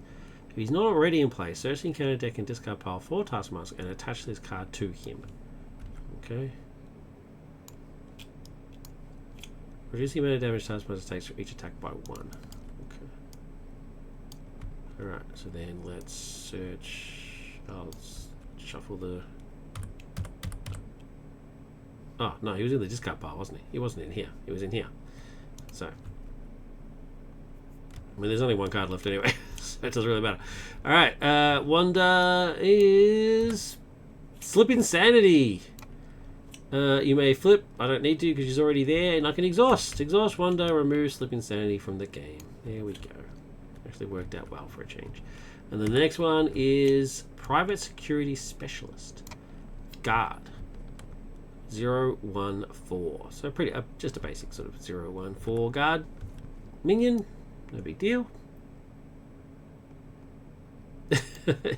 If he's not already in play, search the encounter deck and discard pile for Taskmaster and attach this card to him. Okay. Reduce the amount of damage Taskmaster takes for each attack by 1. Okay. Alright, so then let's search. I'll shuffle the. Oh, no, he was in the discard pile, wasn't he? He wasn't in here. He was in here. So. I mean, there's only 1 card left anyway, so it doesn't really matter. Alright, Wanda is. Slip Insanity! You may flip. I don't need to because she's already there, and I can exhaust. Exhaust Wanda, remove Slip Insanity from the game. There we go. Actually worked out well for a change. And the next one is Private Security Specialist. Guard. 014. So pretty, just a basic sort of 014 guard. Minion. No big deal.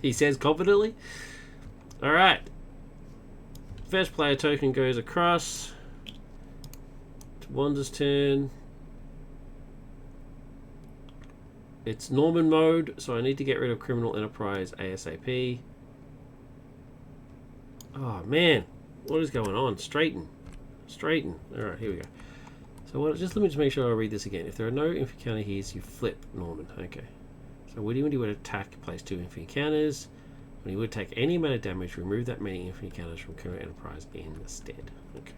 He says confidently. Alright. First player token goes across. It's Wanda's turn. It's Norman mode, so I need to get rid of Criminal Enterprise ASAP. Oh man, what is going on? Straighten. Straighten. Alright, here we go. So what, just let me just make sure I read this again. If there are no infantry counter here's, you flip Norman. Okay. So when he would attack, place 2 infantry counters. When he would take any amount of damage, remove that many infantry counters from Criminal Enterprise instead. Okay.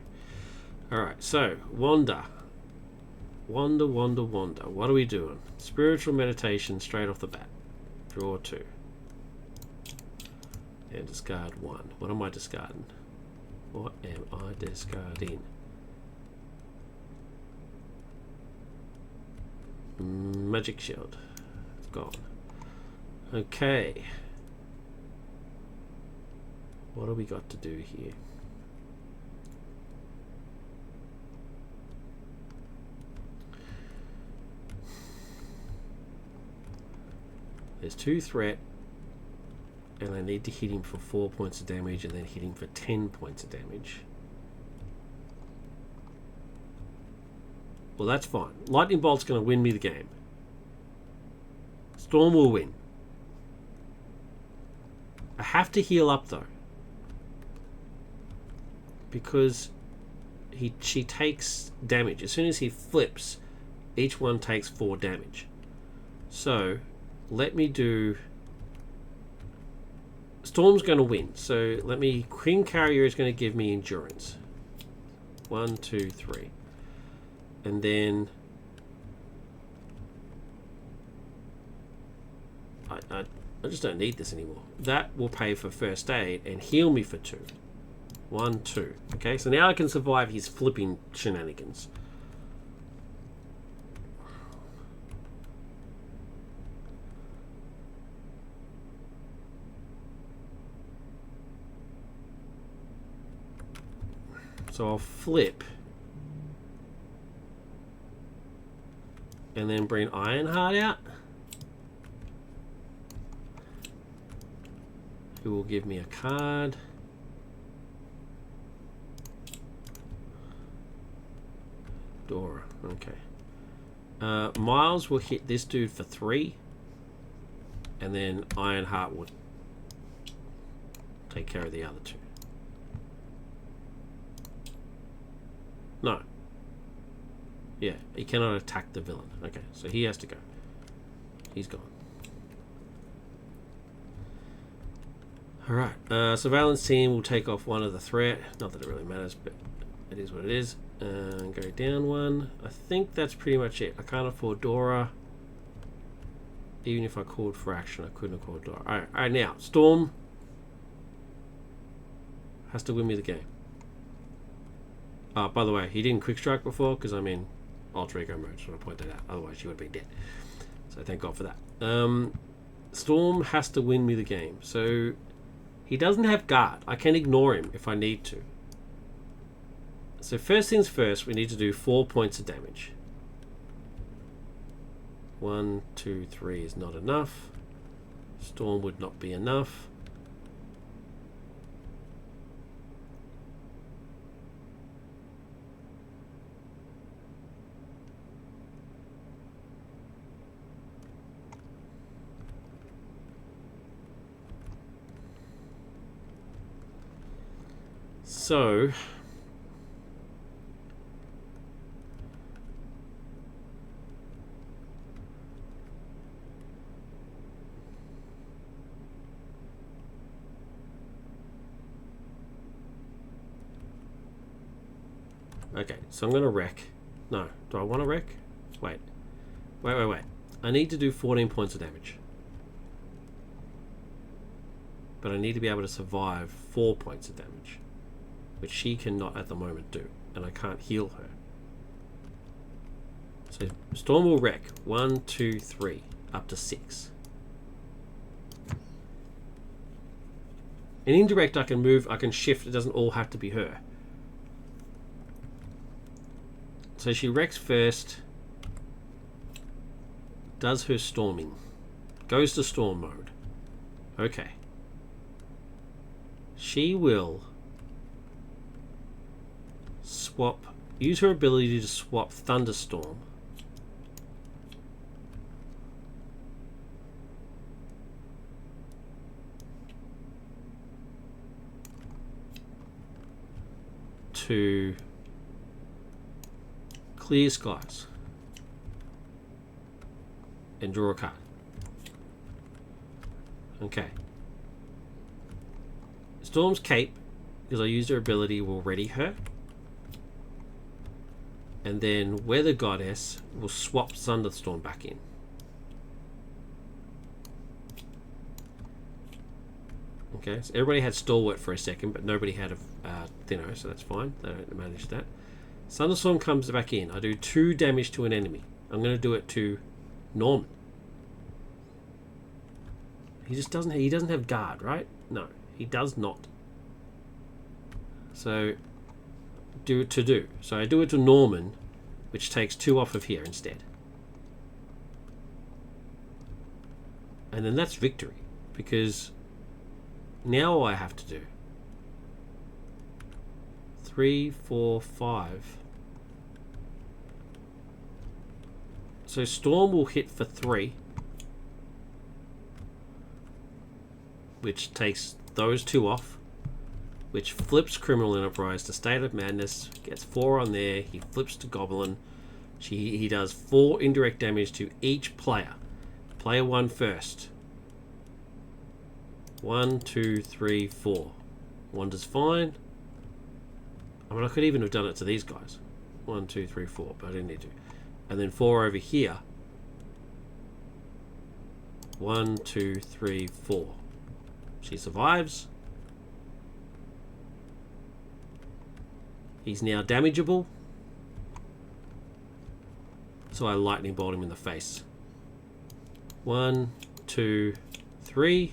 Alright, so Wanda. Wanda. What are we doing? Spiritual meditation straight off the bat. Draw 2. And discard 1. What am I discarding? What am I discarding? Magic Shield. It's gone. Okay. What do we got to do here? There's 2 threat, and I need to hit him for 4 points of damage and then hit him for 10 points of damage. Well, that's fine. Lightning Bolt's going to win me the game. Storm will win. I have to heal up though, because she takes damage. As soon as he flips, each one takes 4 damage. So let me do. Storm's going to win. So let me. Queen Carrier is going to give me endurance. 1, 2, 3, and then I just don't need this anymore. That will pay for first aid and heal me for 2. 1, 2. Okay, so now I can survive his flipping shenanigans. So I'll flip and then bring Ironheart out, who will give me a card. Dora, okay. Miles will hit this dude for 3, and then Ironheart will take care of the other 2. No. Yeah, he cannot attack the villain. Okay, so he has to go. He's gone. Alright, surveillance team will take off one of the threat. Not that it really matters, but it is what it is. And go down one. I think that's pretty much it. I can't afford Dora. Even if I called for action, I couldn't have called Dora. Alright, now, Storm has to win me the game. By the way, he didn't quick strike before because I'm in alter ego mode. Just want to point that out. Otherwise, she would have been dead. So thank God for that. Storm has to win me the game. So he doesn't have guard. I can ignore him if I need to. So first things first, we need to do 4 points of damage. 1, 2, 3 is not enough. Storm would not be enough. So okay, so I'm going to wreck. No, do I want to wreck? Wait. I need to do 14 points of damage. But I need to be able to survive 4 points of damage, which she cannot at the moment do, and I can't heal her. So Storm will wreck 1, 2, 3, up to 6. An indirect I can move, I can shift, it doesn't all have to be her. So she wrecks first, does her storming, goes to storm mode. Okay. She will swap, use her ability to swap Thunderstorm to Clear Skies and draw a card. Okay. Storm's cape, because I used her ability, will ready her. And then Weather Goddess will swap Thunderstorm back in. Okay, so everybody had Stalwart for a second, but nobody had a Thinno, so that's fine. They don't manage that. Thunderstorm comes back in. I do 2 damage to an enemy. I'm going to do it to Norman. He just doesn't. He doesn't have guard, right? No, he does not. So So I do it to Norman, which takes 2 off of here instead. And then that's victory, because now all I have to do 3, 4, 5. So Storm will hit for 3, which takes those 2 off, which flips Criminal Enterprise to State of Madness, gets 4 on there, he flips to Goblin. He does 4 indirect damage to each player. Player 1 first. 1, 2, 3, 4. Wanda's fine. I mean, I could even have done it to these guys. 1, 2, 3, 4, but I didn't need to. And then 4 over here. 1, 2, 3, 4. She survives. He's now damageable. So I lightning bolt him in the face. 1, 2, 3.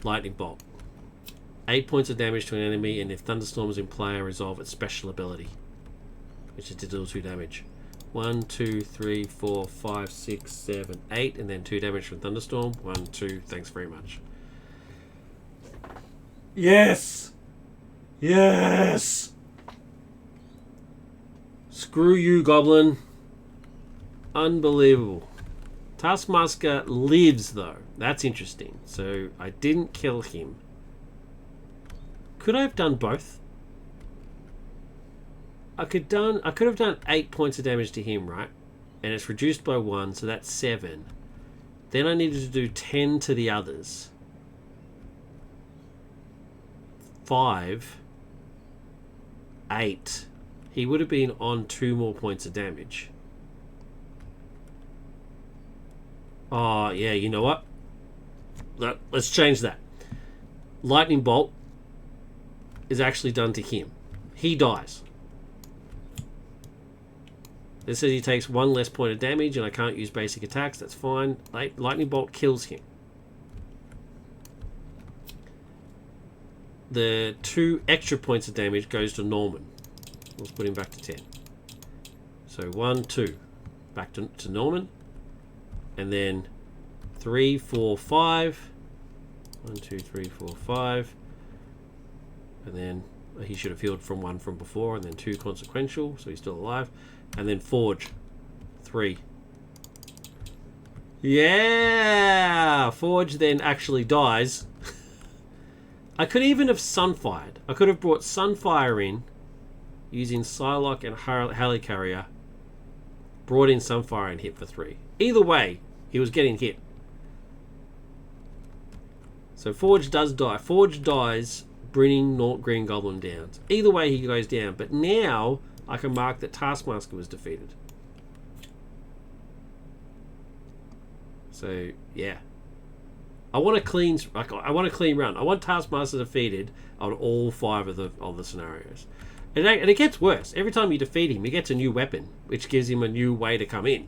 Lightning bolt. 8 points of damage to an enemy, and if Thunderstorm is in play, I resolve its special ability, which is to deal 2 damage. 1, 2, 3, 4, 5, 6, 7, 8, and then 2 damage from Thunderstorm. 1, 2, thanks very much. Yes! Yes! Screw you, Goblin. Unbelievable. Taskmaster lives, though. That's interesting. So I didn't kill him. Could I have done both? I could have done 8 points of damage to him, right? And it's reduced by 1, so that's 7. Then I needed to do 10 to the others. 5, 8. He would have been on 2 more points of damage. Oh, yeah, you know what? Let's change that. Lightning Bolt is actually done to him. He dies. It says he takes 1 less point of damage, and I can't use basic attacks. That's fine. Lightning Bolt kills him. The 2 extra points of damage goes to Norman. Let's put him back to 10. So 1, 2. Back to Norman. And then 3, 4, 5. 1, 2, 3, 4, 5. And then he should have healed from 1 from before, and then 2 consequential, so he's still alive. And then Forge. 3. Yeah! Forge then actually dies. I could even have Sunfired. I could have brought Sunfire in using Psylocke and Helicarrier. Brought in Sunfire and hit for 3. Either way, he was getting hit. So Forge does die. Forge dies, bringing Green Goblin down. Either way, he goes down. But now I can mark that Taskmaster was defeated. So yeah, I want a clean run. I want Taskmaster defeated on all 5 of the scenarios. And it gets worse. Every time you defeat him, he gets a new weapon, which gives him a new way to come in.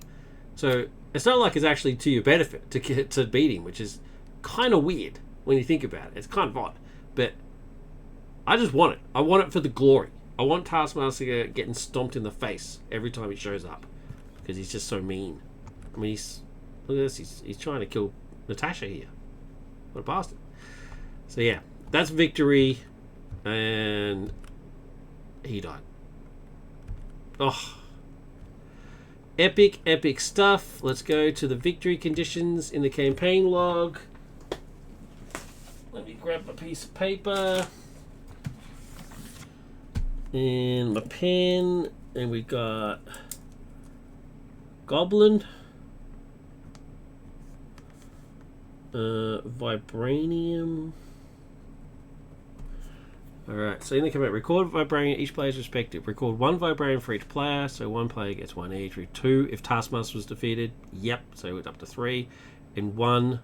So it's not like it's actually to your benefit to beat him, which is kind of weird when you think about it. It's kind of odd. But I just want it. I want it for the glory. I want Taskmaster getting stomped in the face every time he shows up, because he's just so mean. I mean, look at this. He's trying to kill Natasha here. What a bastard. So yeah, that's victory, and he died. Oh, epic stuff. Let's go to the victory conditions in the campaign log. Let me grab a piece of paper and my pen, and we got Goblin, Vibranium. Alright, so in the command, record Vibranium each player's respective. Record 1 Vibranium for each player, so 1 player gets 1 each. 2 if Taskmaster was defeated. Yep, so it's up to 3. And 1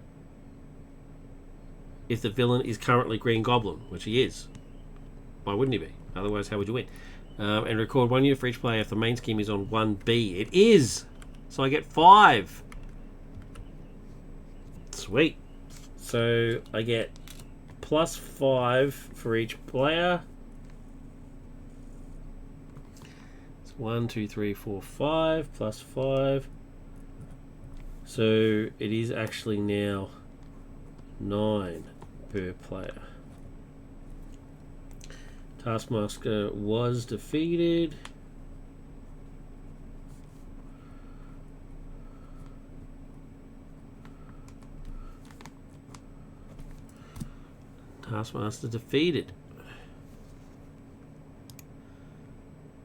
if the villain is currently Green Goblin, which he is. Why wouldn't he be? Otherwise, how would you win? And record 1 unit for each player if the main scheme is on 1B. It is! So I get 5. Sweet. So I get plus 5 for each player. It's 1, 2, 3, 4, 5 plus 5. So it is actually now 9 per player. Taskmaster was defeated. Taskmaster defeated.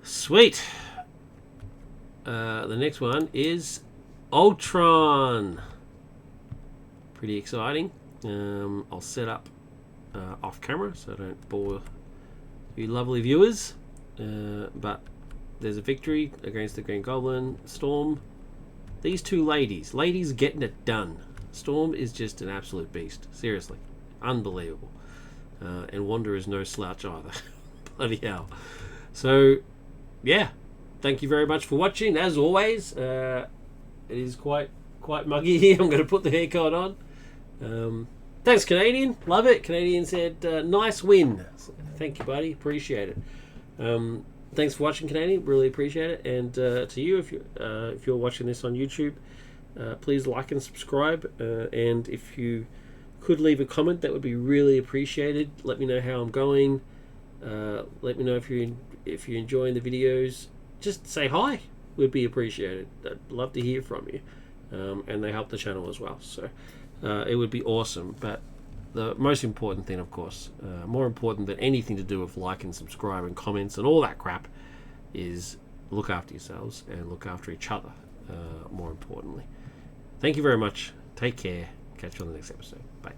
Sweet. The next one is Ultron. Pretty exciting. I'll set up off camera so I don't bore you lovely viewers. But there's a victory against the Green Goblin. Storm. These 2 ladies getting it done. Storm is just an absolute beast. Seriously. Unbelievable. And Wanda is no slouch either. Bloody hell. So, yeah. Thank you very much for watching. As always, it is quite muggy here. I'm going to put the haircut on. Thanks, Canadian. Love it. Canadian said, nice win. Thank you, buddy. Appreciate it. Thanks for watching, Canadian. Really appreciate it. And to you, if you're watching this on YouTube, please like and subscribe. And if you could leave a comment, that would be really appreciated. Let me know how I'm going. Let me know if you're enjoying the videos. Just say hi. Would be appreciated. I'd love to hear from you. And they help the channel as well. So it would be awesome. But the most important thing, of course, more important than anything to do with like and subscribe and comments and all that crap, is look after yourselves and look after each other, more importantly. Thank you very much. Take care. Catch you on the next episode. Bye.